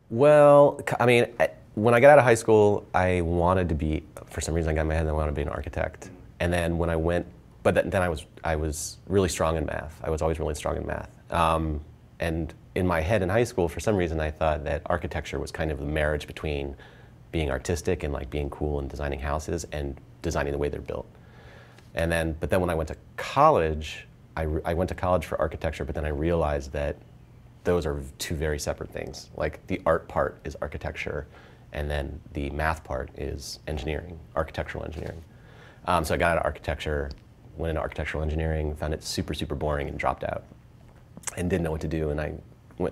Well, I mean, when I got out of high school, I wanted to be, for some reason I got in my head that I wanted to be an architect. And then when I went, but then I was really strong in math. I was always really strong in math. And in my head in high school, for some reason I thought that architecture was kind of the marriage between being artistic and like being cool and designing houses and designing the way they're built. But then when I went to college, I went to college for architecture, but then I realized that those are two very separate things. Like the art part is architecture, and then the math part is engineering, architectural engineering. So I got out of architecture, went into architectural engineering, found it super, super boring and dropped out and didn't know what to do.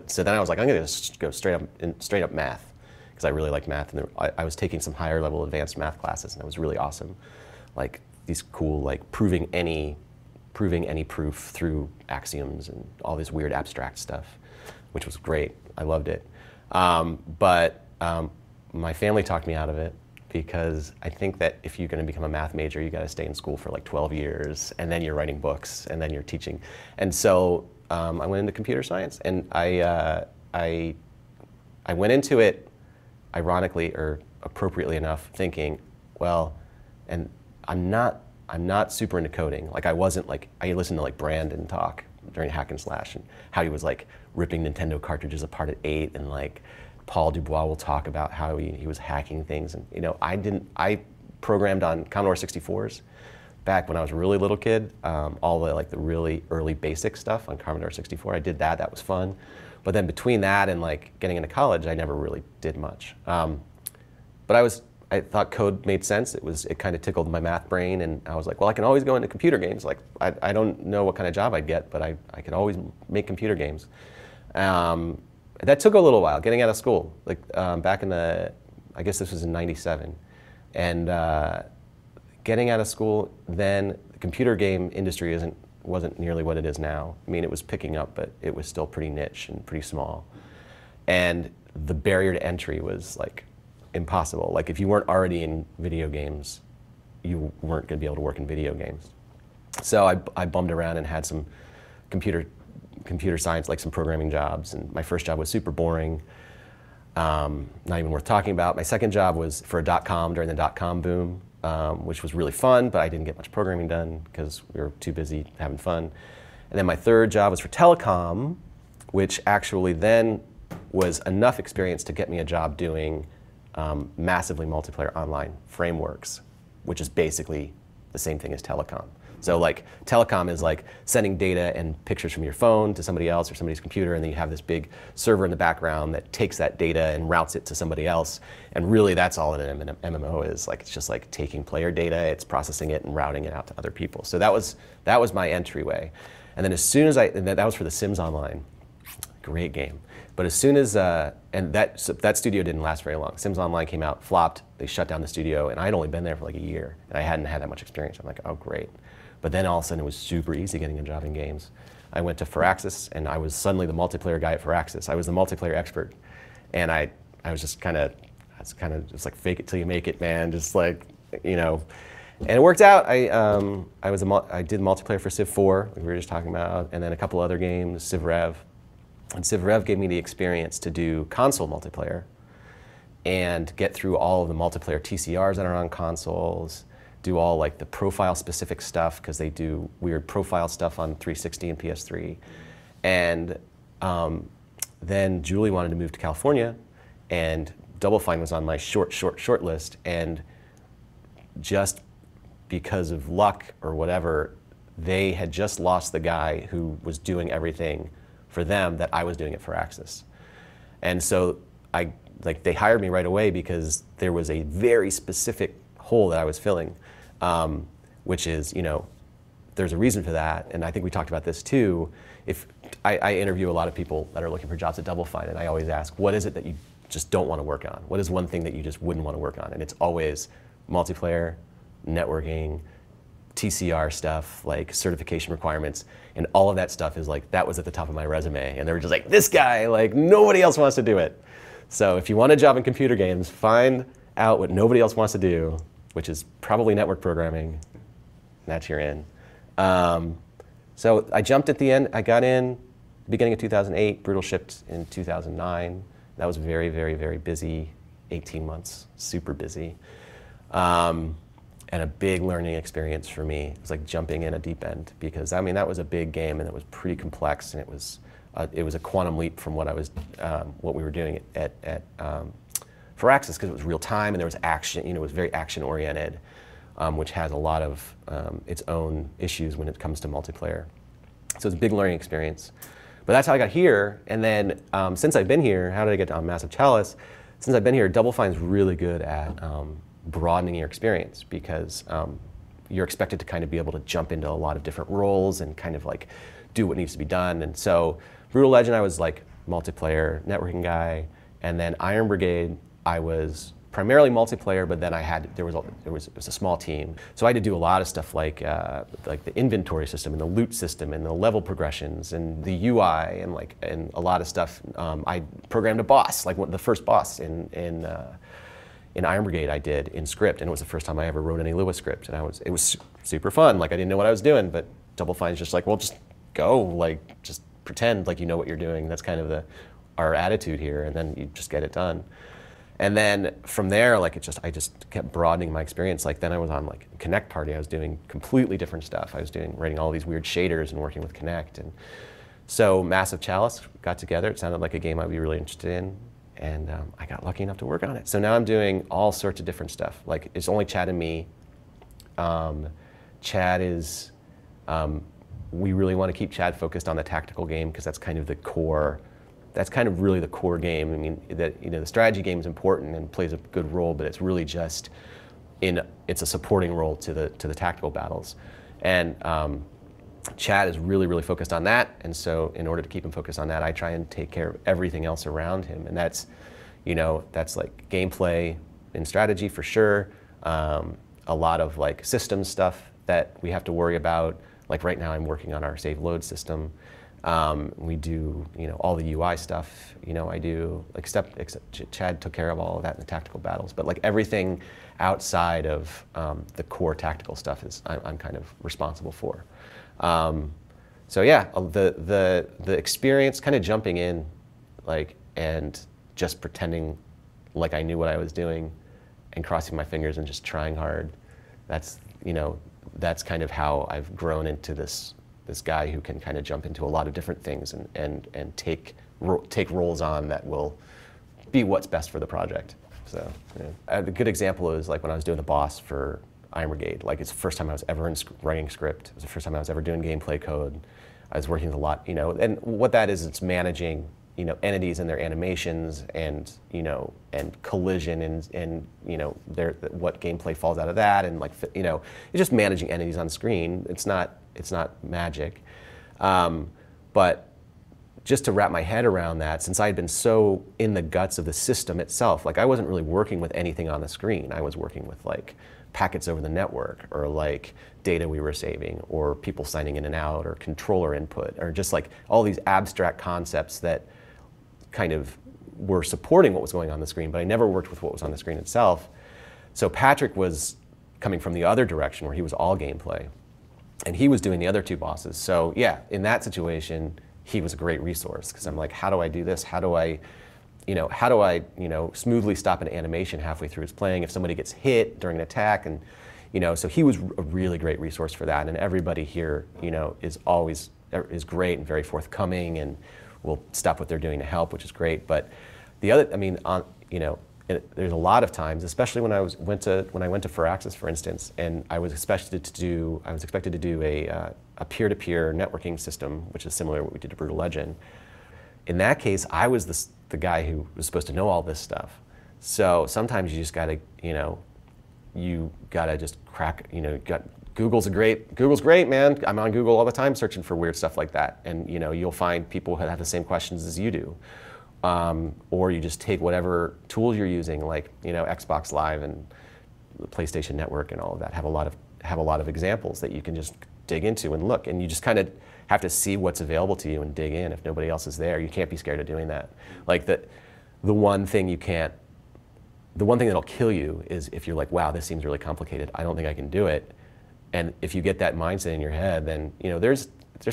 So then I was like, I'm gonna just go straight up math, because I really liked math. And I was taking some higher level advanced math classes, and it was really awesome. Like these cool, like proving any proof through axioms and all this weird abstract stuff, which was great. I loved it. But my family talked me out of it, because I think that if you're going to become a math major, you got to stay in school for like 12 years, and then you're writing books, and then you're teaching. And so I went into computer science, and I went into it, ironically or appropriately enough, thinking, well, and I'm not super into coding. Like I wasn't like, I listened to like Brandon talk during Hack and Slash, and how he was like ripping Nintendo cartridges apart at 8, and like Paul Dubois will talk about how he was hacking things. And you know, I programmed on Commodore 64s back when I was a really little kid, all the really early basic stuff on Commodore 64. I did that, that was fun. But then between that and like getting into college, I never really did much. But I thought code made sense. It kind of tickled my math brain, and I was like, well, I can always go into computer games. Like, I don't know what kind of job I'd get, but I could always make computer games. That took a little while, getting out of school. Like back in I guess this was in '97. And getting out of school, then the computer game industry wasn't nearly what it is now. I mean, it was picking up, but it was still pretty niche and pretty small. And the barrier to entry was like impossible. Like if you weren't already in video games, you weren't going to be able to work in video games. So I bummed around and had some computer science, like some programming jobs. And my first job was super boring, not even worth talking about. My second job was for a .com during the .com boom, which was really fun, but I didn't get much programming done because we were too busy having fun. And then my third job was for telecom, which actually then was enough experience to get me a job doing massively multiplayer online frameworks, which is basically the same thing as telecom. So like telecom is like sending data and pictures from your phone to somebody else or somebody's computer, and then you have this big server in the background that takes that data and routes it to somebody else. And really that's all an MMO is. Like it's just like taking player data, it's processing it and routing it out to other people. So that was my entryway. And then as soon as and that was for The Sims Online. Great game. But as soon as, and that studio didn't last very long. Sims Online came out, flopped, they shut down the studio, and I had only been there for like a year, and I hadn't had that much experience. I'm like, oh great. But then all of a sudden it was super easy getting a job in games. I went to Firaxis, and I was suddenly the multiplayer guy at Firaxis. I was the multiplayer expert. And I was just kind of just like fake it till you make it, man. Just like, you know. And it worked out. I did multiplayer for Civ 4, like we were just talking about, and then a couple other games, Civ Rev. And Civ Rev gave me the experience to do console multiplayer and get through all of the multiplayer TCRs that are on consoles, do all like the profile specific stuff, because they do weird profile stuff on 360 and PS3. And then Julie wanted to move to California, and Double Fine was on my short list. And just because of luck or whatever, they had just lost the guy who was doing everything for them that I was doing it for Firaxis. And so they hired me right away because there was a very specific hole that I was filling, which is, you know, there's a reason for that. And I think we talked about this too. If I interview a lot of people that are looking for jobs at Double Fine, and I always ask, what is it that you just don't want to work on? What is one thing that you just wouldn't want to work on? And it's always multiplayer, networking, TCR stuff, like certification requirements, and all of that stuff is like, that was at the top of my resume. And they were just like, this guy, like nobody else wants to do it. So if you want a job in computer games, find out what nobody else wants to do, which is probably network programming. That's you're in. So I jumped at the end. I got in beginning of 2008. Brutal shipped in 2009. That was very, very, very busy 18 months, super busy. And a big learning experience for me. It was like jumping in a deep end because, I mean, that was a big game and it was pretty complex, and it was a quantum leap from what we were doing at Firaxis, because it was real time and there was action, it was very action oriented, which has a lot of its own issues when it comes to multiplayer. So it's a big learning experience. But that's how I got here. And then since I've been here, how did I get on Massive Chalice? Since I've been here, Double Fine's really good at broadening your experience, because you're expected to kind of be able to jump into a lot of different roles and kind of like do what needs to be done. And so Brutal Legend, I was like multiplayer networking guy, and then Iron Brigade, I was primarily multiplayer, but then it was a small team, so I had to do a lot of stuff like the inventory system and the loot system and the level progressions and the UI and a lot of stuff. I programmed a boss, like the first boss in Iron Brigade I did in script, and it was the first time I ever wrote any Lua script, and it was super fun. Like, I didn't know what I was doing, but Double Fine's just like, well, just go, like, just pretend like you know what you're doing. That's kind of our attitude here, and then you just get it done. And then from there, like, I just kept broadening my experience. Like, then I was on like Connect Party. I was doing completely different stuff. I was writing all these weird shaders and working with Connect. And so Massive Chalice got together. It sounded like a game I'd be really interested in. And I got lucky enough to work on it. So now I'm doing all sorts of different stuff. Like, it's only Chad and me. Chad is, we really want to keep Chad focused on the tactical game, because that's kind of the core. That's kind of really the core game. I mean, the strategy game is important and plays a good role, but it's really just it's a supporting role to the tactical battles. And Chad is really, really focused on that, and so in order to keep him focused on that, I try and take care of everything else around him, and that's like gameplay and strategy for sure, a lot of like systems stuff that we have to worry about. Like right now I'm working on our save load system. We do all the UI stuff. I do except Chad took care of all of that in the tactical battles, but like everything outside of the core tactical stuff I'm kind of responsible for. So yeah, the experience, kind of jumping in, like, and just pretending like I knew what I was doing, and crossing my fingers and just trying hard. That's kind of how I've grown into this guy who can kind of jump into a lot of different things and take roles on that will be what's best for the project. So yeah. A good example is like when I was doing the boss for Iron Brigade. Like, it's the first time I was ever writing script. It was the first time I was ever doing gameplay code. I was working with a lot, and what that is, it's managing, entities and their animations and, and collision and what gameplay falls out of that, and like, it's just managing entities on screen. It's not magic. But just to wrap my head around that, since I had been so in the guts of the system itself, like I wasn't really working with anything on the screen. I was working with like packets over the network, or like data we were saving, or people signing in and out, or controller input, or just like all these abstract concepts that kind of were supporting what was going on the screen, but I never worked with what was on the screen itself. So Patrick was coming from the other direction, where he was all gameplay, and he was doing the other two bosses. So yeah, in that situation, he was a great resource, because I'm like, how do I do this? How do I smoothly stop an animation halfway through its playing if somebody gets hit during an attack? And so he was a really great resource for that. And everybody here, is great and very forthcoming and will stop what they're doing to help, which is great. But the other, there's a lot of times, especially when I went to Firaxis, for instance, and I was expected to do a peer-to-peer networking system, which is similar to what we did to Brutal Legend. In that case, I was the guy who was supposed to know all this stuff. So sometimes you just gotta, just crack, Google's great, man. I'm on Google all the time searching for weird stuff like that. And you'll find people who have the same questions as you do. Or you just take whatever tools you're using, like Xbox Live and the PlayStation Network and all of that have a lot of examples that you can just dig into and look, and you just kind of have to see what's available to you and dig in. If nobody else is there, you can't be scared of doing that. Like the one thing that'll kill you is if you're like, wow, this seems really complicated, I don't think I can do it. And if you get that mindset in your head, then there's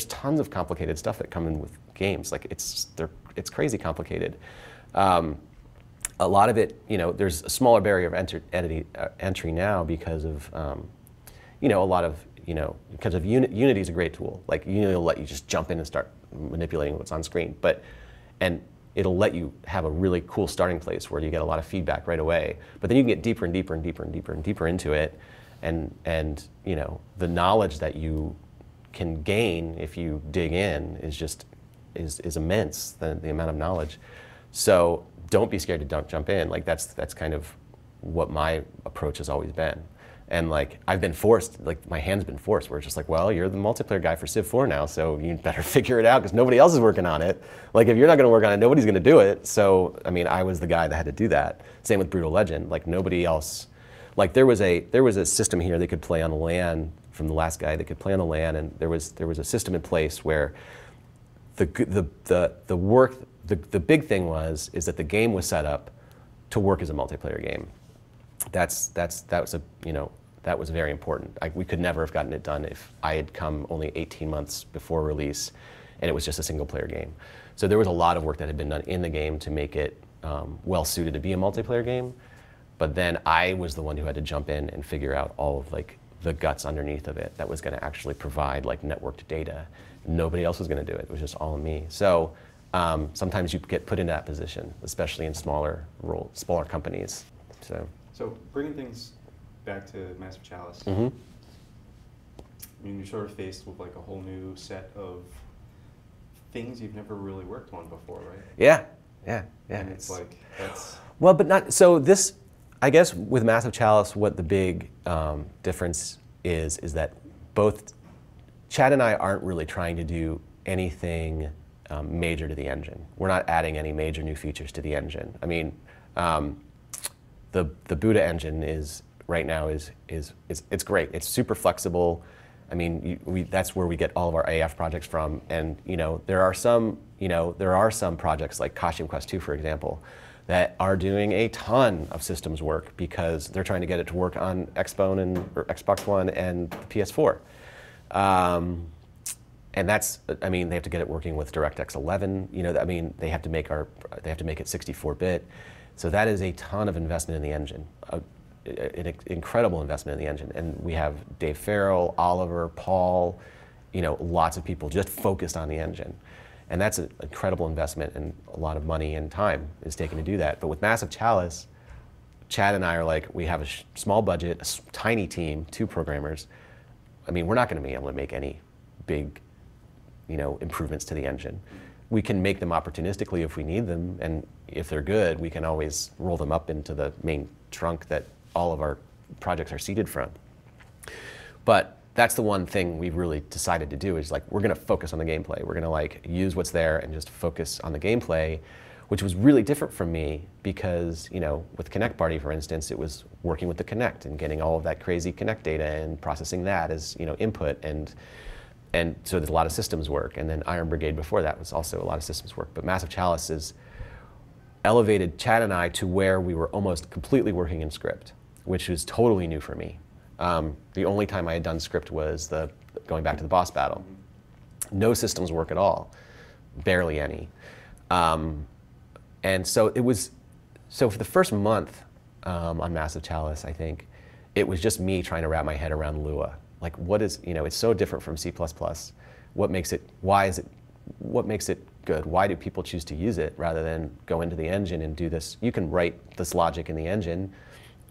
tons of complicated stuff that come in with games. Like it's crazy complicated. A lot of it, there's a smaller barrier of entry now because of, a lot of, because of Unity is a great tool. Like Unity will let you just jump in and start manipulating what's on screen, and it'll let you have a really cool starting place where you get a lot of feedback right away. But then you can get deeper and deeper and deeper and deeper and deeper into it, and the knowledge that you can gain if you dig in is immense. The amount of knowledge. So don't be scared to jump in. Like that's kind of what my approach has always been. And like I've been forced, like my hand's been forced, where it's just like, well, you're the multiplayer guy for Civ 4 now, so you better figure it out because nobody else is working on it. Like if you're not going to work on it, nobody's going to do it. So I mean, I was the guy that had to do that. Same with Brutal Legend. Like nobody else. Like there was a system here they could play on the LAN from the last guy. They could play on the LAN, and there was a system in place where the big thing is that the game was set up to work as a multiplayer game. That was very important. We could never have gotten it done if I had come only 18 months before release and it was just a single player game. So there was a lot of work that had been done in the game to make it well suited to be a multiplayer game. But then I was the one who had to jump in and figure out all of like the guts underneath of it that was going to actually provide like networked data. Nobody else was going to do it. It was just all me. So sometimes you get put in that position, especially in smaller companies. So bringing things back to Massive Chalice, Mm-hmm. I mean, you're sort of faced with like a whole new set of things you've never really worked on before, right? Yeah. And it's like, that's... Well, but not, so this, I guess with Massive Chalice, what the big difference is that both Chad and I aren't really trying to do anything major to the engine. We're not adding any major new features to the engine. I mean, the Buddha engine right now is great. It's super flexible. I mean, that's where we get all of our AF projects from. And there are some projects like Costume Quest 2, for example, that are doing a ton of systems work because they're trying to get it to work on Xbox One and PS4. And that's, I mean, they have to get it working with DirectX 11. I mean, they have to make it 64-bit. So that is a ton of investment in the engine, an incredible investment in the engine. And we have Dave Farrell, Oliver, Paul, lots of people just focused on the engine. And that's an incredible investment, and a lot of money and time is taken to do that. But with Massive Chalice, Chad and I are like, we have a small budget, a tiny team, 2 programmers. I mean, we're not going to be able to make any big, improvements to the engine. We can make them opportunistically if we need them, and if they're good, we can always roll them up into the main trunk that all of our projects are seeded from. But that's the one thing we've really decided to do is like, we're going to focus on the gameplay. We're going to like use what's there and just focus on the gameplay, which was really different from me because, with Connect Party, for instance, it was working with the Connect and getting all of that crazy Connect data and processing that as, input. And so there's a lot of systems work. And then Iron Brigade before that was also a lot of systems work. But Massive Chalice has elevated Chad and I to where we were almost completely working in script, which was totally new for me. The only time I had done script was going back to the boss battle. No systems work at all, barely any. And so it was, for the first month on Massive Chalice, I think, it was just me trying to wrap my head around Lua. Like what is, it's so different from C++. What makes it good? Why do people choose to use it rather than go into the engine and do this? You can write this logic in the engine.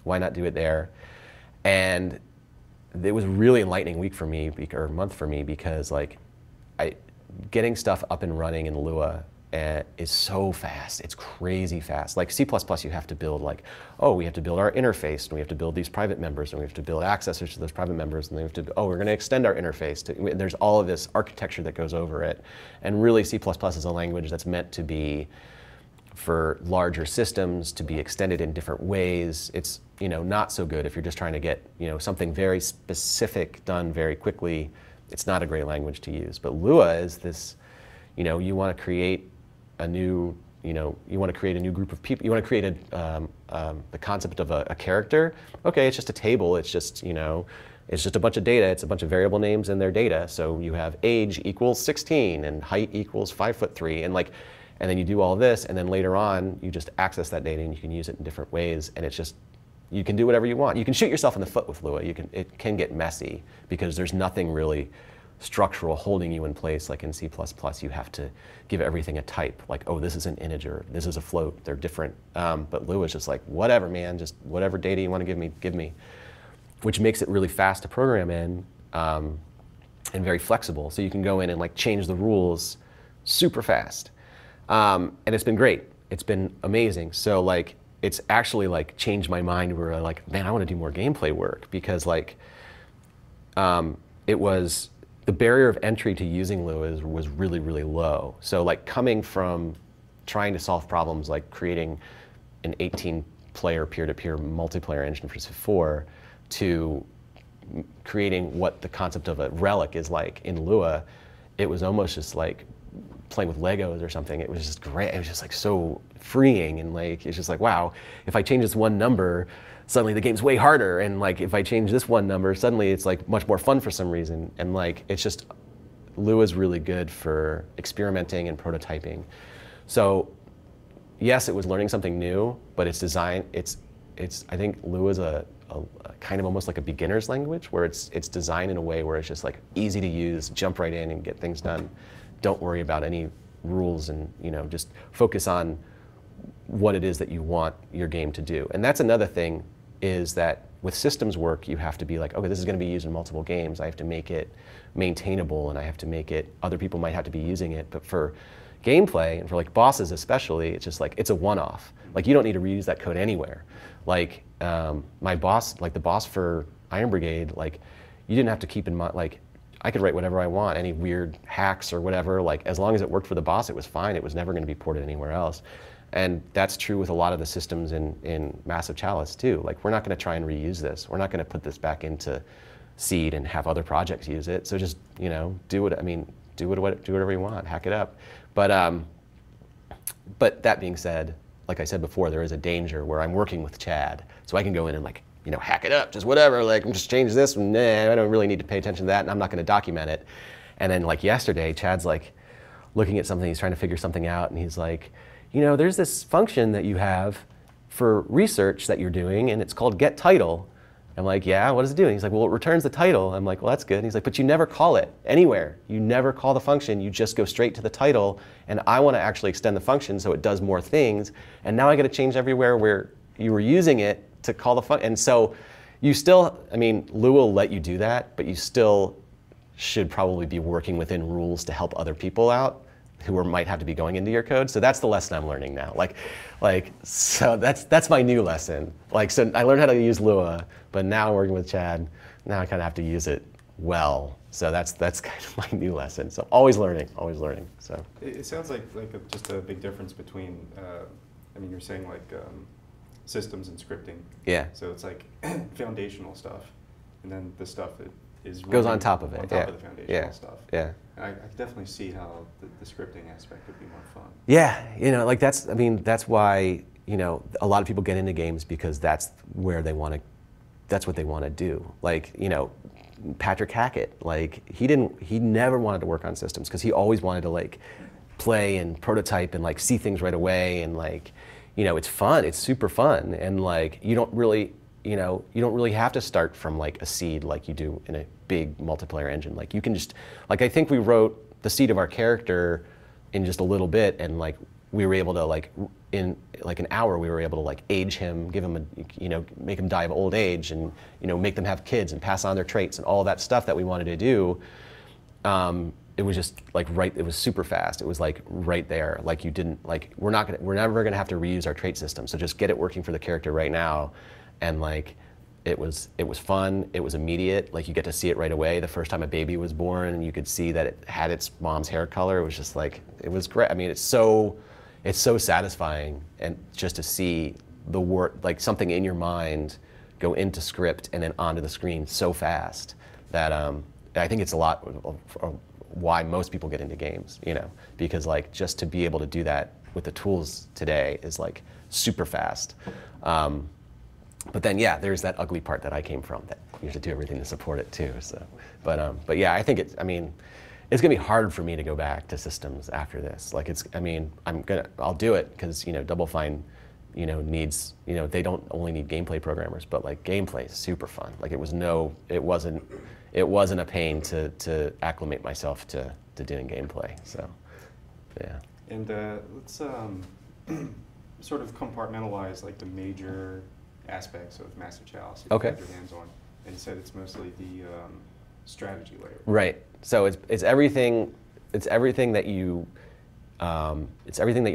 Why not do it there? And it was a really enlightening week for me, or month for me, because like getting stuff up and running in Lua is so fast. It's crazy fast. Like C++, you have to build like, we have to build our interface, and we have to build these private members, and we have to build accessors to those private members, and then we have to, we're going to extend our interface. There's all of this architecture that goes over it. And really C++ is a language that's meant to be for larger systems, to be extended in different ways. It's not so good if you're just trying to get something very specific done very quickly. It's not a great language to use. But Lua is this, you want to create a new, you want to create a new group of people. You want to create the concept of a character. Okay, it's just a table. It's just it's just a bunch of data. It's a bunch of variable names in their data. So you have age equals 16 and height equals 5'3", and like and then you do all this, and then later on you just access that data and you can use it in different ways, and it's just, you can do whatever you want. You can shoot yourself in the foot with Lua. It can get messy because there's nothing really structural holding you in place. Like in C++, you have to give everything a type. Like, oh, this is an integer, this is a float. They're different. But Lua is just like, whatever, man. Just whatever data you want to give me, which makes it really fast to program in and very flexible. So you can go in and like change the rules super fast. And it's been great. It's been amazing. So like, it's actually like changed my mind where I'm like, man, I want to do more gameplay work, because like it was, the barrier of entry to using Lua was really, really low. So like coming from trying to solve problems like creating an 18-player peer-to-peer multiplayer engine for Civ 4 to creating what the concept of a relic is like in Lua, it was almost just like playing with Legos or something. It was just great. It was just like so freeing, and like it's just like, wow, if I change this one number, suddenly the game's way harder, and like if I change this one number, suddenly it's like much more fun for some reason. And like it's just, Lua's really good for experimenting and prototyping. So yes, it was learning something new, but it's design, it's I think Lua's a kind of almost like a beginner's language, where it's designed in a way where it's just like easy to use, jump right in and get things done. Don't worry about any rules, and just focus on what it is that you want your game to do. And that's another thing, is that with systems work, you have to be like, okay, this is going to be used in multiple games. I have to make it maintainable, and I have to make it, other people might have to be using it. But for gameplay, and for like bosses especially, it's just like, it's a one-off. Like you don't need to reuse that code anywhere. Like my boss, like the boss for Iron Brigade, like you didn't have to keep in mind, like I could write whatever I want, any weird hacks or whatever, like as long as it worked for the boss, it was fine. It was never going to be ported anywhere else. And that's true with a lot of the systems in Massive Chalice too. Like we're not going to try and reuse this. We're not going to put this back into Seed and have other projects use it. So just do whatever you want, hack it up. But that being said, like I said before, there is a danger where I'm working with Chad, so I can go in and like hack it up, just whatever. Like I'm just change this. Nah, I don't really need to pay attention to that, and I'm not going to document it. And then like yesterday, Chad's like looking at something. He's trying to figure something out, and he's like, there's this function that you have for research that you're doing, and it's called getTitle. I'm like, yeah, what does it do? And he's like, well, it returns the title. I'm like, well, that's good. And he's like, but you never call it anywhere. You never call the function. You just go straight to the title. And I want to actually extend the function so it does more things. And now I got to change everywhere where you were using it to call the function. And so you still, Lua will let you do that, but you still should probably be working within rules to help other people out who might have to be going into your code. So that's the lesson I'm learning now. So that's my new lesson. So I learned how to use Lua, but now working with Chad, now I kind of have to use it well. So that's kind of my new lesson. So always learning, always learning. So it sounds like just a big difference between, you're saying systems and scripting. Yeah. So it's like foundational stuff, and then the stuff that is goes on top of it. On top of the foundational stuff. Yeah. And I definitely see how the scripting aspect would be more fun. Yeah, that's why a lot of people get into games, because that's where they want to, that's what they want to do. Patrick Hackett, he never wanted to work on systems because he always wanted to play and prototype and see things right away, and it's fun, it's super fun, and you don't really have to start from a seed like you do in a big multiplayer engine. You can just, I think we wrote the seed of our character in just a little bit, and we were able to in an hour we were able to age him, give him make him die of old age, and make them have kids and pass on their traits and all that stuff that we wanted to do. It was just right. It was super fast. It was right there. You didn't we're never gonna have to reuse our trait system. So just get it working for the character right now, and it was fun. It was immediate. You get to see it right away. The first time a baby was born, and you could see that it had its mom's hair color. It was just it was great. It's so satisfying, and just to see the work, something in your mind go into script and then onto the screen so fast that I think it's a lot of why most people get into games, because just to be able to do that with the tools today is super fast. But then, yeah, there's that ugly part that I came from, that you have to do everything to support it too. So, but yeah, I think it's gonna be hard for me to go back to systems after this. Like I mean, I'll do it because Double Fine, needs, they don't only need gameplay programmers, but like gameplay is super fun. Like it wasn't a pain to acclimate myself to doing gameplay. So, yeah. And let's sort of compartmentalize like the major aspects of Master Chalice you Okay. have your hands on. And you said it's mostly the strategy layer. Right. So it's everything. It's everything that you're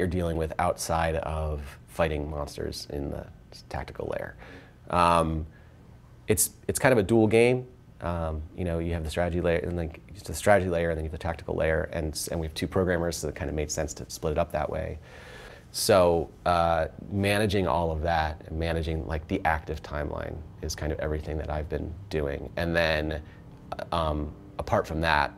dealing with outside of fighting monsters in the tactical layer. It's kind of a dual game. You have the strategy layer, and then the strategy layer, and then you have the tactical layer, and we have two programmers, so it kind of made sense to split it up that way. So managing all of that, and managing like the active timeline, is kind of everything that I've been doing. And then apart from that,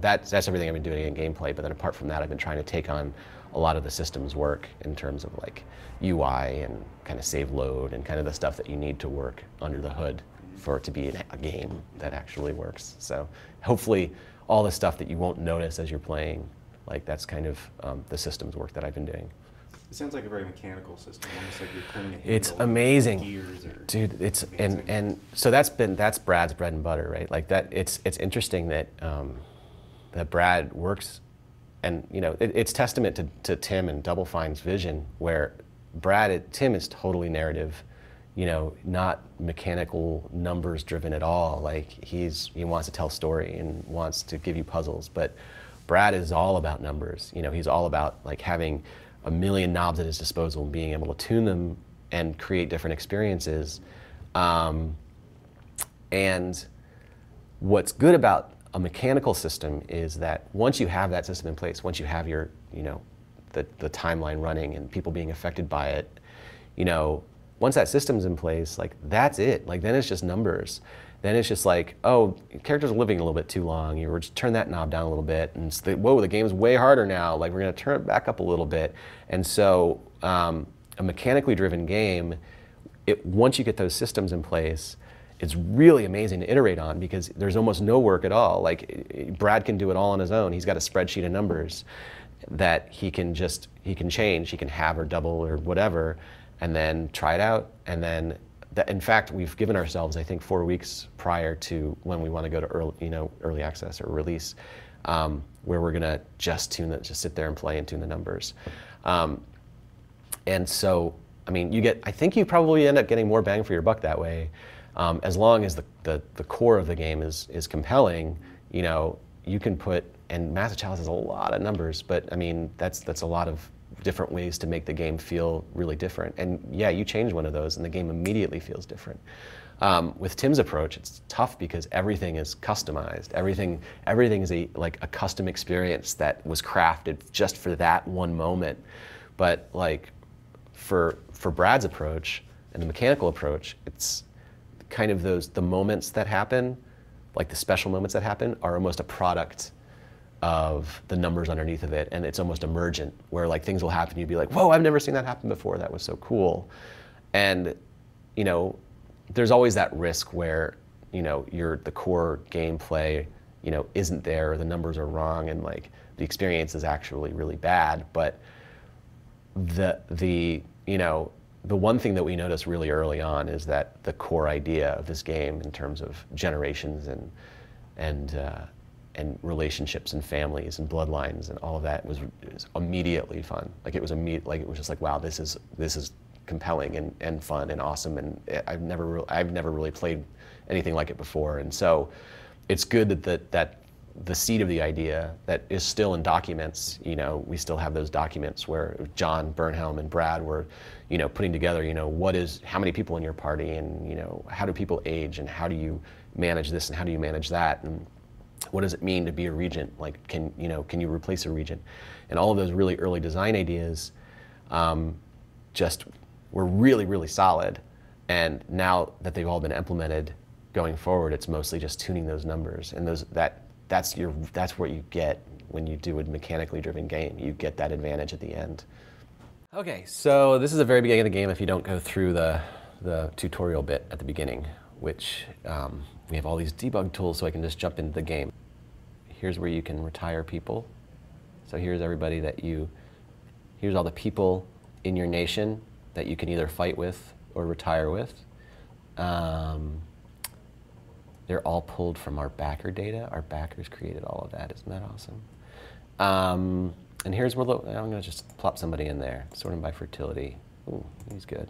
that's everything I've been doing in gameplay. But then apart from that, I've been trying to take on a lot of the systems work in terms of like UI and kind of save load and kind of the stuff that you need to work under the hood for it to be a game that actually works. So hopefully all the stuff that you won't notice as you're playing, like that's kind of the systems work that I've been doing. It sounds like a very mechanical system, almost like you're turning a handle. It's amazing, gears or dude. It's advancing. and so that's Brad's bread and butter, right? Like that. It's interesting that that Brad works, and it's testament to Tim and Double Fine's vision, where Tim is totally narrative, not mechanical numbers driven at all. Like he wants to tell story and wants to give you puzzles, but Brad is all about numbers. He's all about like having a million knobs at his disposal and being able to tune them and create different experiences. And what's good about a mechanical system is that once you have that system in place, once you have your, the timeline running and people being affected by it, once that system's in place, like that's it. Like then it's just numbers. Then it's just like, oh, characters are living a little bit too long. You just turn that knob down a little bit, and it's whoa, the game's way harder now. Like we're gonna turn it back up a little bit. And so a mechanically driven game, once you get those systems in place, it's really amazing to iterate on because there's almost no work at all. Like Brad can do it all on his own. He's got a spreadsheet of numbers that he can change. He can have or double or whatever, and then try it out, and then. In fact, we've given ourselves, I think, 4 weeks prior to when we want to go to early access or release, where we're gonna just sit there and play and tune the numbers. And so, I mean, I think you probably end up getting more bang for your buck that way, as long as the core of the game is compelling. You can put, and Master Chalice has a lot of numbers, but I mean, that's a lot of different ways to make the game feel really different. And yeah, you change one of those and the game immediately feels different. With Tim's approach, it's tough because everything is customized. Everything is a custom experience that was crafted just for that one moment. But like for Brad's approach and the mechanical approach, it's kind of the moments that happen, like the special moments that happen, are almost a product of the numbers underneath of it, and it's almost emergent, where like things will happen, you'd be like, whoa, I've never seen that happen before, that was so cool. And there's always that risk where the core gameplay isn't there, or the numbers are wrong, and like the experience is actually really bad. But the one thing that we noticed really early on is that the core idea of this game, in terms of generations and relationships and families and bloodlines and all of that, was immediately fun. Like it was just like, wow, this is compelling and fun and awesome, and I've never really played anything like it before. And so it's good that the seed of the idea that is still in documents, we still have those documents where John Burnhelm and Brad were putting together, how many people in your party, and how do people age, and how do you manage this and how do you manage that, and what does it mean to be a regent? Like, can you replace a regent? And all of those really early design ideas just were really, really solid. And now that they've all been implemented going forward, it's mostly just tuning those numbers. And that's what you get when you do a mechanically driven game. You get that advantage at the end. Okay, so this is the very beginning of the game if you don't go through the tutorial bit at the beginning, which we have all these debug tools so I can just jump into the game. here's where you can retire people. So here's everybody that here's all the people in your nation that you can either fight with or retire with. They're all pulled from our backer data. Our backers created all of that. Isn't that awesome? And here's where I'm going to just plop somebody in there. Sort them by fertility. Ooh, he's good.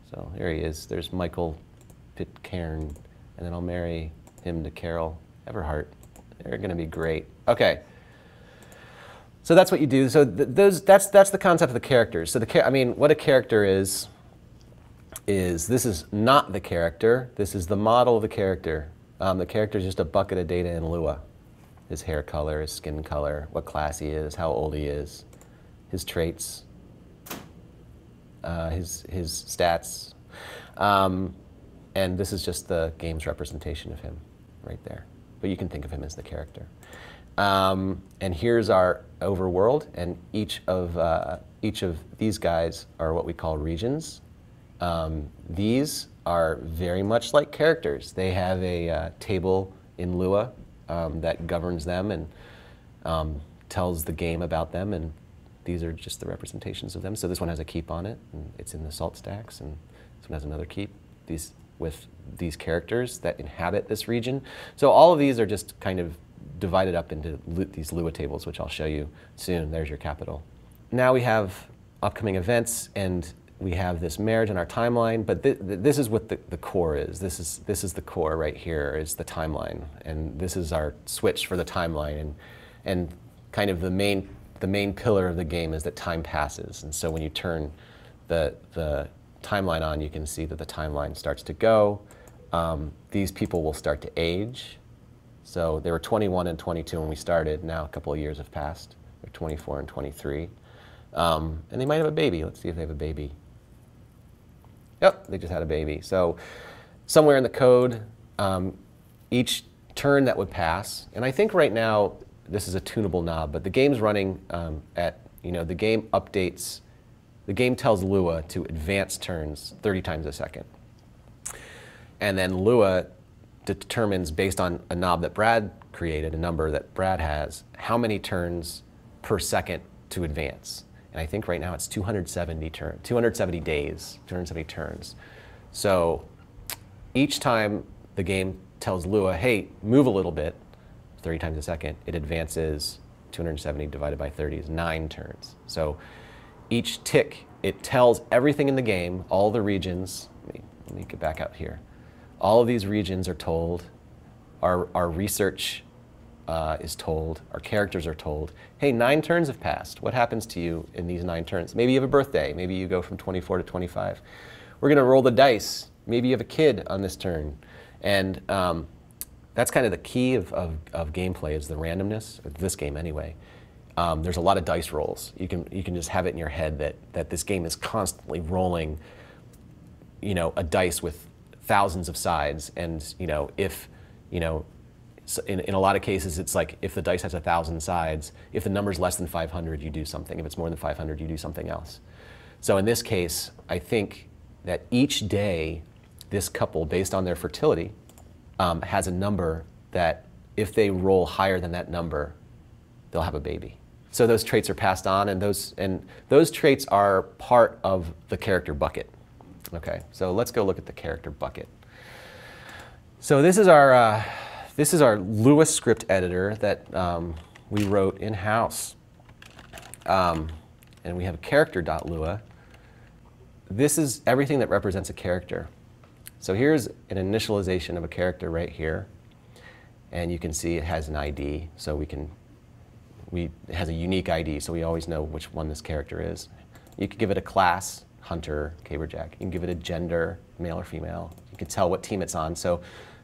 So here he is. There's Michael Pitcairn, and then I'll marry him to Carol Everhart. They're going to be great. Okay. So that's what you do. So that's the concept of the characters. So what a character is this is not the character. This is the model of the character. The character is just a bucket of data in Lua. His hair color, his skin color, what class he is, how old he is, his traits, his stats. And this is just the game's representation of him right there. But you can think of him as the character. And here's our overworld, and each of these guys are what we call regions. These are very much like characters. They have a table in Lua that governs them and tells the game about them, and these are just the representations of them. So this one has a keep on it, and it's in the salt stacks, and this one has another keep. With these characters that inhabit this region. So all of these are just kind of divided up into these Lua tables, which I'll show you soon. There's your capital. Now we have upcoming events, and we have this marriage in our timeline, but this is what the core is. This is the core right here, is the timeline, and this is our switch for the timeline, and kind of the main pillar of the game is that time passes, and so when you turn the timeline on, you can see that the timeline starts to go. These people will start to age. So they were 21 and 22 when we started. Now a couple of years have passed. They're 24 and 23. And they might have a baby. Let's see if they have a baby. Yep, they just had a baby. So somewhere in the code, each turn that would pass, and I think right now this is a tunable knob, but the game's running the game updates. The game tells Lua to advance turns 30 times a second. And then Lua determines, based on a knob that Brad created, a number that Brad has, how many turns per second to advance. And I think right now it's 270 days, 270 turns. So each time the game tells Lua, hey, move a little bit, 30 times a second, it advances 270 divided by 30 is 9 turns. So each tick, it tells everything in the game, all the regions. Let me get back out here. All of these regions are told. Our research is told. Our characters are told, hey, 9 turns have passed. What happens to you in these 9 turns? Maybe you have a birthday. Maybe you go from 24 to 25. We're going to roll the dice. Maybe you have a kid on this turn. And that's kind of the key of gameplay, is the randomness, of this game anyway. There's a lot of dice rolls. You can just have it in your head that this game is constantly rolling, a dice with thousands of sides, and if in a lot of cases it's like, if the dice has 1,000 sides, if the number's less than 500, you do something. If it's more than 500, you do something else. So in this case, I think that each day, this couple, based on their fertility, has a number that if they roll higher than that number, they'll have a baby. So those traits are passed on, and those traits are part of the character bucket. Okay, so let's go look at the character bucket. So this is our Lua script editor that we wrote in-house, and we have a character.lua. This is everything that represents a character. So here's an initialization of a character right here, and you can see it has an ID, so it has a unique ID, so we always know which one this character is. You could give it a class, Hunter, Caberjack. You can give it a gender, male or female. You can tell what team it's on. So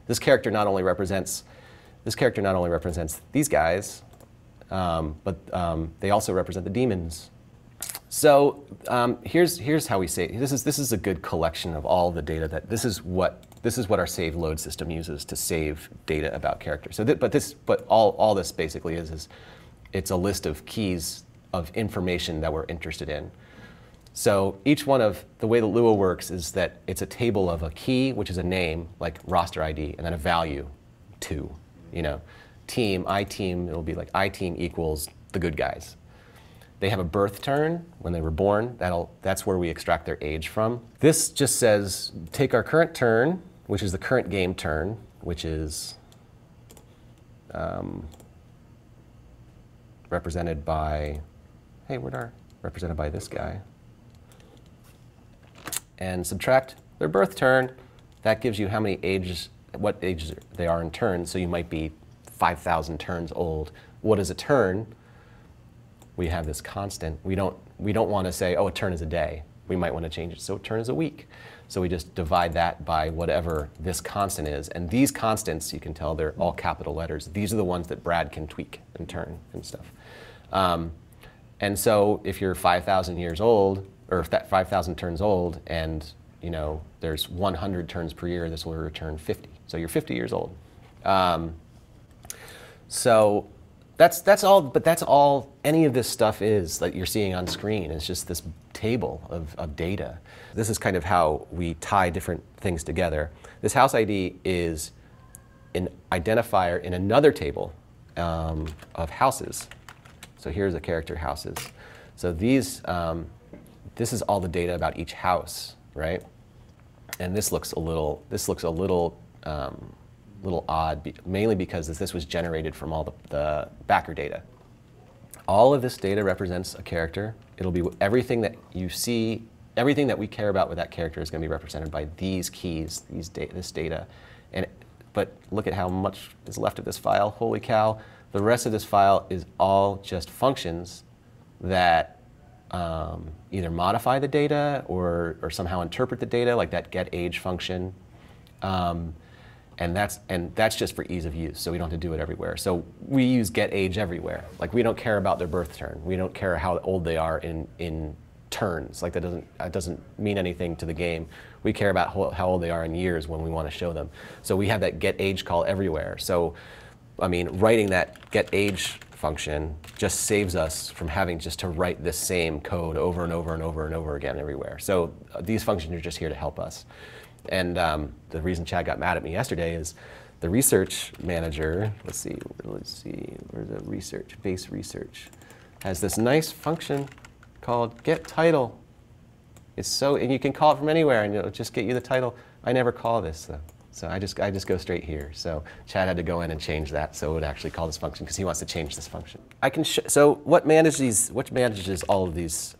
this character not only represents these guys, but they also represent the demons. So here's how we save. This is a good collection of all the data that this is what our save load system uses to save data about characters. So but all this basically is it's a list of keys of information that we're interested in. So each one of the way that Lua works is that it's a table of a key, which is a name, like roster ID, and then a value, 2. team, I team, it'll be like I team equals the good guys. They have a birth turn when they were born. That's where we extract their age from. This just says, take our current turn, which is the current game turn, which is represented by, hey, represented by this guy. And subtract their birth turn. That gives you how many ages, what ages they are in turns. So you might be 5,000 turns old. What is a turn? We have this constant. We don't want to say, oh, a turn is a day. We might want to change it, so a turn is a week. So we just divide that by whatever this constant is. And these constants, you can tell they're all capital letters. These are the ones that Brad can tweak and turn and stuff. And so if you're 5,000 years old, or if that 5,000 turns old, and there's 100 turns per year, this will return 50. So you're 50 years old. So that's all, but that's all any of this stuff is that you're seeing on screen. It's just this table of data. This is kind of how we tie different things together. This house ID is an identifier in another table of houses. So here's the character houses. So these, this is all the data about each house, right? And this looks a little odd, mainly because this was generated from all the backer data. All of this data represents a character. It'll be everything that you see, everything that we care about with that character is going to be represented by these keys, this data. But look at how much is left of this file. Holy cow. The rest of this file is all just functions that either modify the data or somehow interpret the data, like that getAge function. And that's just for ease of use, so we don't have to do it everywhere. So we use getAge everywhere. Like, we don't care about their birth turn. We don't care how old they are in turns. Like, that doesn't mean anything to the game. We care about how old they are in years when we want to show them. So we have that getAge call everywhere. So, I mean, writing that getAge function just saves us from having just to write this same code over and over and over and over again everywhere. So these functions are just here to help us. And the reason Chad got mad at me yesterday is the research manager, let's see, where's the research, base research, has this nice function called getTitle. And you can call it from anywhere and it'll just get you the title. I never call this though. So I just go straight here. So Chad had to go in and change that so it would actually call this function because he wants to change this function. So what manages all of these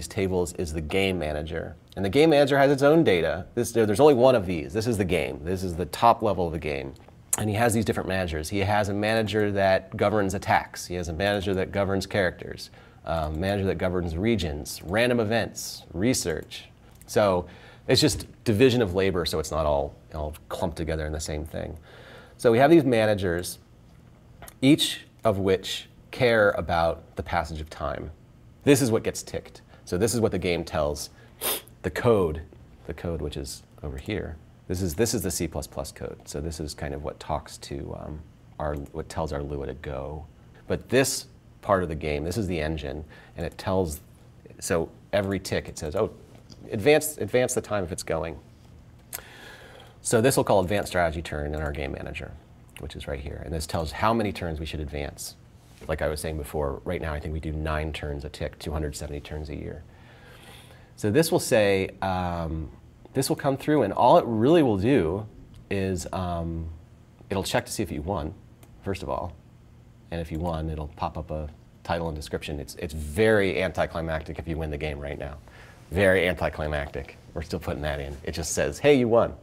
tables is the game manager. And the game manager has its own data. There's only one of these. This is the game. This is the top level of the game. And he has these different managers. He has a manager that governs attacks. He has a manager that governs characters, a manager that governs regions, random events, research. So it's just division of labor, so it's not all clumped together in the same thing. So we have these managers, each of which care about the passage of time. This is what gets ticked. So this is what the game tells the code which is over here. This is the C++ code. So this is kind of what talks to what tells our Lua to go. But this part of the game, this is the engine, and it tells. So every tick, it says, oh, advance the time if it's going. So this will call advanced strategy turn in our game manager, which is right here. And this tells how many turns we should advance. Like I was saying before, right now I think we do 9 turns a tick, 270 turns a year. So this will say, this will come through, and all it really will do is it'll check to see if you won, first of all. And if you won, it'll pop up a title and description. It's very anticlimactic if you win the game right now. Very anticlimactic. We're still putting that in. It just says, hey, you won.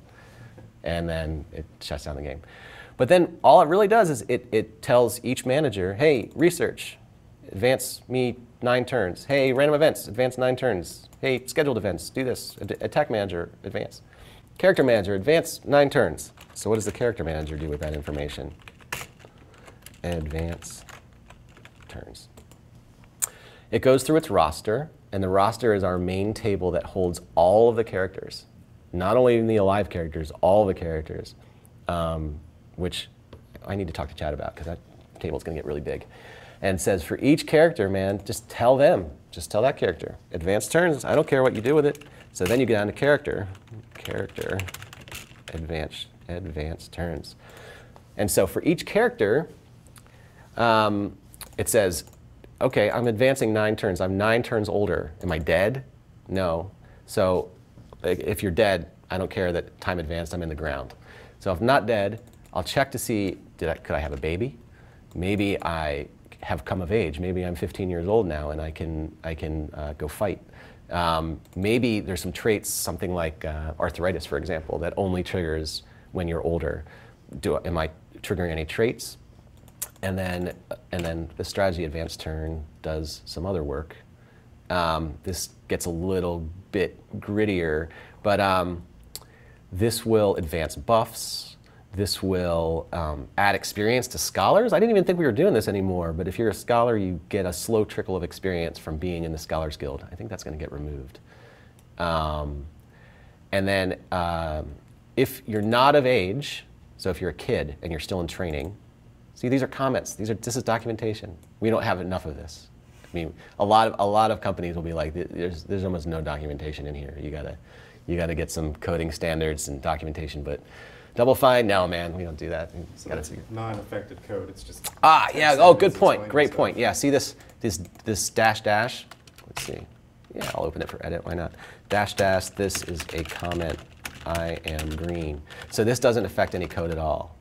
And then it shuts down the game. But then all it really does is it tells each manager, hey, research, advance me 9 turns. Hey, random events, advance 9 turns. Hey, scheduled events, do this. Attack manager, advance. Character manager, advance 9 turns. So what does the character manager do with that information? Advance turns. It goes through its roster, and the roster is our main table that holds all of the characters. Not only the alive characters, all the characters, which I need to talk to Chad about because that table's going to get really big. And says for each character, man, just tell that character. Advance turns, I don't care what you do with it. So then you get down to character, advance turns. And so for each character, it says, okay, I'm advancing 9 turns. I'm 9 turns older. Am I dead? No. So if you're dead, I don't care that time advanced, I'm in the ground. So if I'm not dead, I'll check to see, could I have a baby? Maybe I have come of age. Maybe I'm 15 years old now and I can go fight. Maybe there's some traits, something like arthritis, for example, that only triggers when you're older. Am I triggering any traits? And then the strategy advanced turn does some other work. This gets a little bit grittier, but this will advance buffs. This will add experience to scholars. I didn't even think we were doing this anymore, but if you're a scholar, you get a slow trickle of experience from being in the Scholars Guild. I think that's going to get removed. And then if you're not of age, so if you're a kid and you're still in training, see, these are comments. This is documentation. We don't have enough of this. I mean, a lot of companies will be like, there's almost no documentation in here. You gotta get some coding standards and documentation, but Double Fine, no, man, we don't do that. So that's non-affected code. It's just yeah. Oh, good point. Great point. Yeah. See this dash dash. Let's see. Yeah, I'll open it for edit. Why not? Dash dash. This is a comment. I am green. So this doesn't affect any code at all.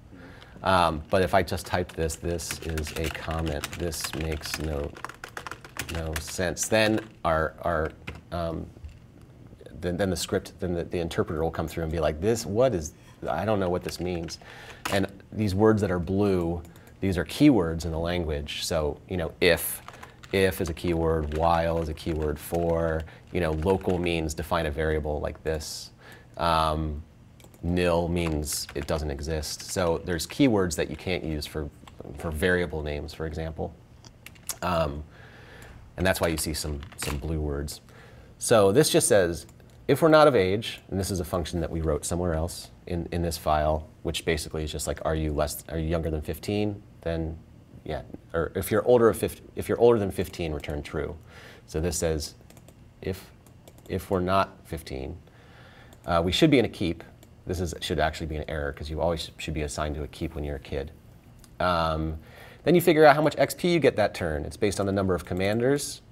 But if I just type this is a comment. This makes no sense. Then then the script, then the interpreter will come through and be like, I don't know what this means. And these words that are blue, these are keywords in the language. So, if is a keyword, while is a keyword, for, local means define a variable like this. Nil means it doesn't exist. So there's keywords that you can't use for variable names, for example. And that's why you see some blue words. So this just says, if we're not of age, and this is a function that we wrote somewhere else in this file, which basically is just like, are you younger than 15? Then, yeah. Or if you're older than 15, return true. So this says, if we're not 15, we should be in a keep. This should actually be an error because you always should be assigned to a keep when you're a kid. Then you figure out how much XP you get that turn. It's based on the number of commanders.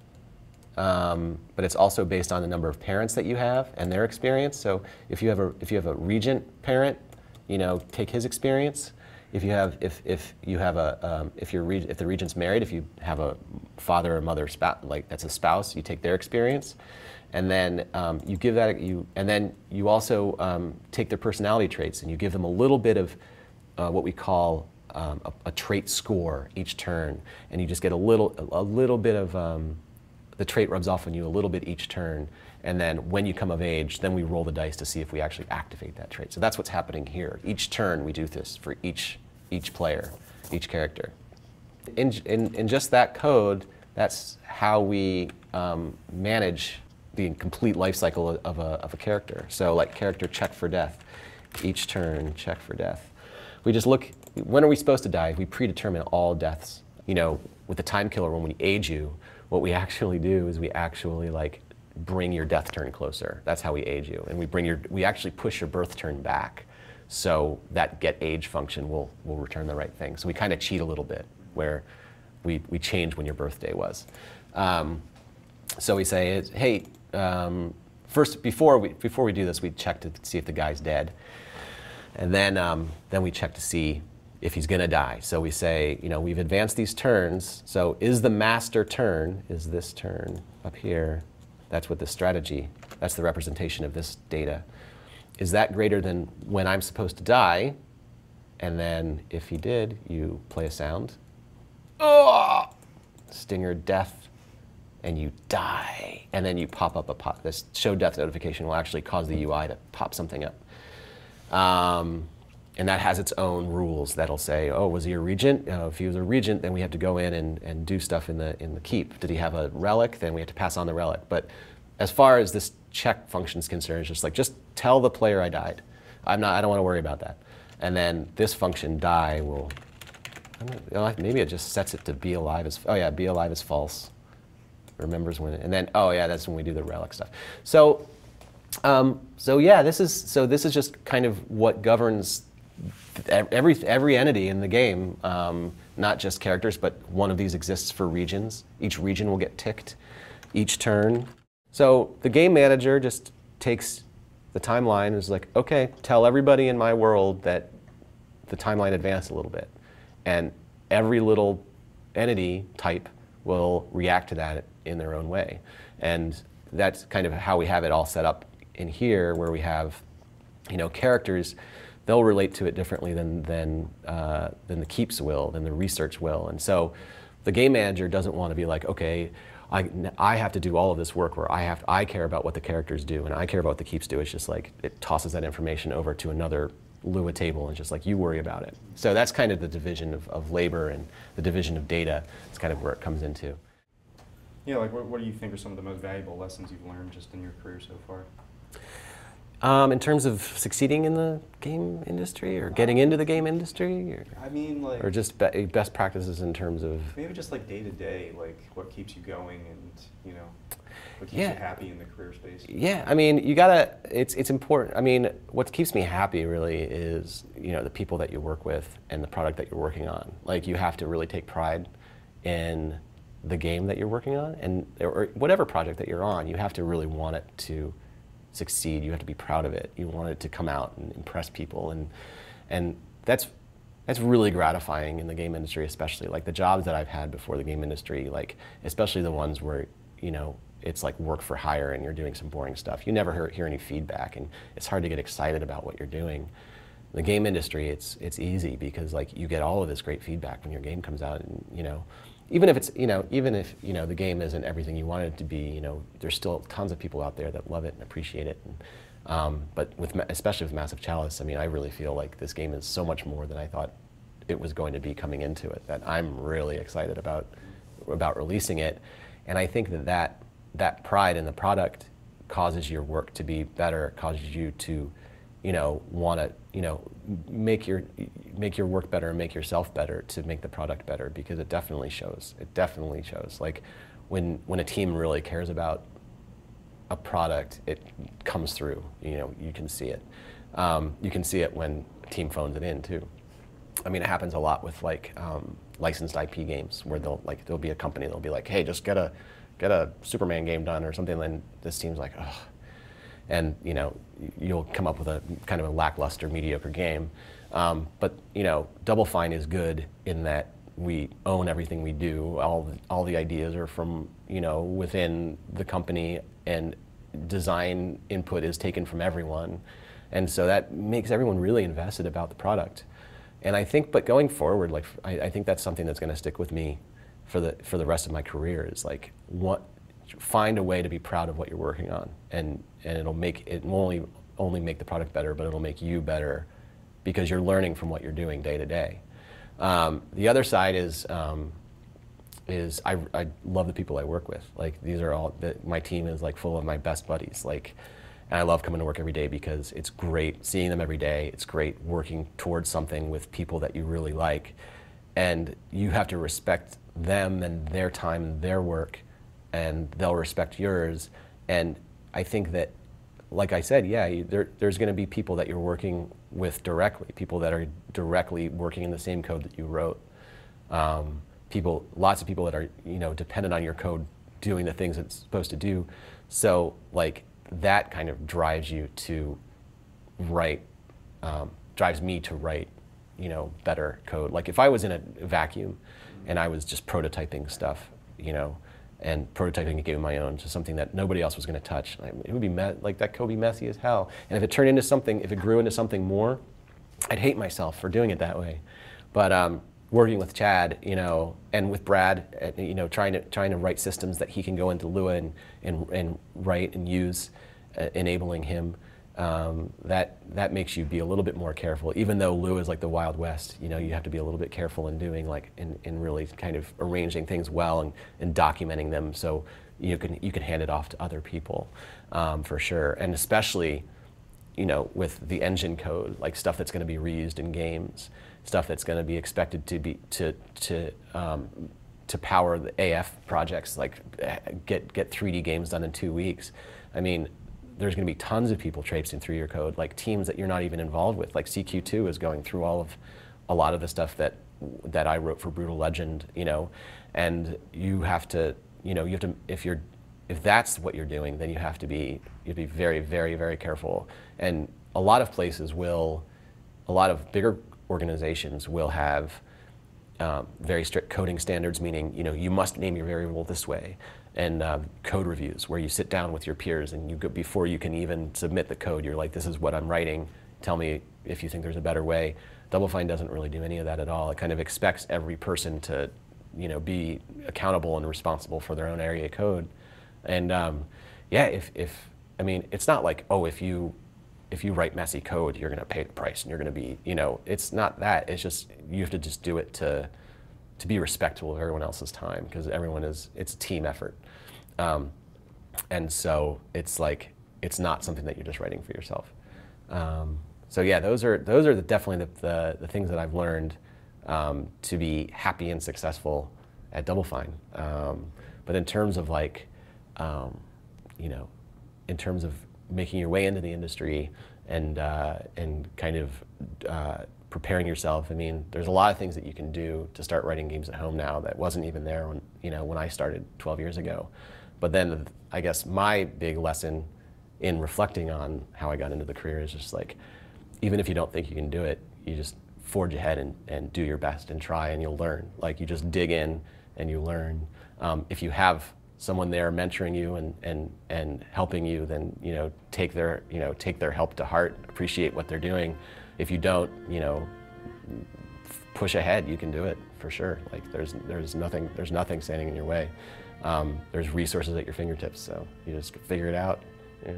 But it's also based on the number of parents that you have and their experience. So if you have a regent parent, take his experience. If the regent's married, if you have a father or mother that's a spouse, you take their experience, and then you give that and then you also take their personality traits and you give them a little bit of what we call a trait score each turn, and you just get a little bit of the trait rubs off on you a little bit each turn, and then when you come of age, then we roll the dice to see if we actually activate that trait. So that's what's happening here. Each turn we do this for each player, each character. In just that code, that's how we manage the complete life cycle of a character. So like character check for death, each turn check for death. We just look, when are we supposed to die? We predetermine all deaths. With the time killer, when we age you, what we actually do is we actually bring your death turn closer. That's how we age you, and we actually push your birth turn back, so that get age function will return the right thing. So we kind of cheat a little bit, where we change when your birthday was. So we say, hey, first before we do this, we check to see if the guy's dead, and then we check to see if he's going to die. So we say, we've advanced these turns, so is the master turn, is this turn up here, that's what the strategy, that's the representation of this data, is that greater than when I'm supposed to die? And then if he did, you play a sound, stinger death, and you die. And then you pop up this show death notification will actually cause the UI to pop something up. And that has its own rules that'll say, oh, was he a regent? If he was a regent, then we have to go in and do stuff in the keep. Did he have a relic? Then we have to pass on the relic. But as far as this check function is concerned, it's just tell the player I died. I don't want to worry about that. And then this function die will, maybe it just sets it to be alive as, be alive as false. Remembers when, and then, that's when we do the relic stuff. So yeah, this is just kind of what governs every entity in the game, not just characters, but one of these exists for regions. Each region will get ticked each turn. So the game manager just takes the timeline and is like, okay, tell everybody in my world that the timeline advanced a little bit. And every little entity type will react to that in their own way. And that's kind of how we have it all set up in here, where we have, characters. They'll relate to it differently than the keeps will, than the research will. And so the game manager doesn't want to be like, okay, I have to do all of this work where I care about what the characters do and I care about what the keeps do. It's just like it tosses that information over to another Lua table and just like, you worry about it. So that's kind of the division of labor and the division of data. It's kind of where it comes into. Yeah, like what do you think are some of the most valuable lessons you've learned just in your career so far? In terms of succeeding in the game industry or getting into the game industry? I mean, like... Or just best practices in terms of... Maybe just like day to day, like what keeps you going and, what keeps you happy in the career space. Yeah, I mean, you gotta, it's important. I mean, what keeps me happy really is, the people that you work with and the product that you're working on. Like, you have to really take pride in the game that you're working on or whatever project that you're on. You have to really want it to succeed. You have to be proud of it. You want it to come out and impress people, and that's really gratifying in the game industry, especially like the jobs that I've had before the game industry, like especially the ones where it's like work for hire and you're doing some boring stuff. You never hear any feedback, and it's hard to get excited about what you're doing. The game industry, it's easy because like you get all of this great feedback when your game comes out, and even if the game isn't everything you want it to be, there's still tons of people out there that love it and appreciate it. And, but especially with Massive Chalice, I mean, I really feel like this game is so much more than I thought it was going to be coming into it. That I'm really excited about releasing it, and I think that pride in the product causes your work to be better, causes you to, want to, make your work better and make yourself better to make the product better, because it definitely shows. It definitely shows. Like when a team really cares about a product, it comes through. You can see it. You can see it when a team phones it in too. I mean, it happens a lot with like licensed IP games where there'll be a company that'll be like, hey, just get a Superman game done or something, and this team's like, ugh. And you'll come up with a kind of a lackluster, mediocre game. But Double Fine is good in that we own everything we do. All the ideas are from within the company, and design input is taken from everyone, and so that makes everyone really invested about the product. And I think, but going forward, like I think that's something that's going to stick with me for the rest of my career. Is like find a way to be proud of what you're working on, and it won't only make the product better, but it'll make you better because you're learning from what you're doing day to day. The other side is I love the people I work with. Like these are all my team is like full of my best buddies. Like, and I love coming to work every day because it's great seeing them every day. It's great working towards something with people that you really like, and you have to respect them and their time and their work, and they'll respect yours. And I think that, like I said, yeah, there's going to be people that you're working with directly, people that are directly working in the same code that you wrote. Lots of people that are dependent on your code doing the things it's supposed to do. So like that kind of drives you to write, drives me to write, better code. Like if I was in a vacuum and I was just prototyping stuff, and prototyping a game of my own, to something that nobody else was going to touch, it would be like that code be messy as hell. And if it turned into something, if it grew into something more, I'd hate myself for doing it that way. But working with Chad, and with Brad, trying to write systems that he can go into Lua and write and use, enabling him, that makes you be a little bit more careful. Even though Lua is like the Wild West, you have to be a little bit careful in doing in really kind of arranging things well and documenting them so you can hand it off to other people, for sure. And especially, with the engine code, like stuff that's going to be reused in games, stuff that's going to be expected to power the AF projects, like get 3D games done in 2 weeks. I mean, there's going to be tons of people traipsing through your code, like teams that you're not even involved with. Like CQ2 is going through a lot of the stuff that I wrote for Brutal Legend, you know, and you have to, if that's what you're doing, then you have to be very, very, very careful. And a lot of places will, a lot of bigger organizations will have very strict coding standards, meaning, you must name your variable this way, and code reviews where you sit down with your peers and you go, before you can even submit the code, you're like, this is what I'm writing, tell me if you think there's a better way. Double Fine doesn't really do any of that at all. It kind of expects every person to, be accountable and responsible for their own area of code. And yeah, I mean, it's not like, oh, if you write messy code, you're going to pay the price and you're going to be, it's not that. It's just, you have to just do it to be respectful of everyone else's time, because it's a team effort. And so it's like, it's not something that you're just writing for yourself. So yeah, those are definitely the things that I've learned to be happy and successful at Double Fine. But in terms of like, in terms of making your way into the industry and kind of preparing yourself, I mean, there's a lot of things that you can do to start writing games at home now that wasn't even there when I started 12 years ago. But then I guess my big lesson in reflecting on how I got into the career is just like, even if you don't think you can do it, you just forge ahead and do your best and try, and you'll learn. Like, you just dig in and you learn. If you have someone there mentoring you and helping you, then take their help to heart, appreciate what they're doing. If you don't, push ahead. You can do it for sure. Like, there's nothing standing in your way. There's resources at your fingertips, so you just figure it out. Yeah.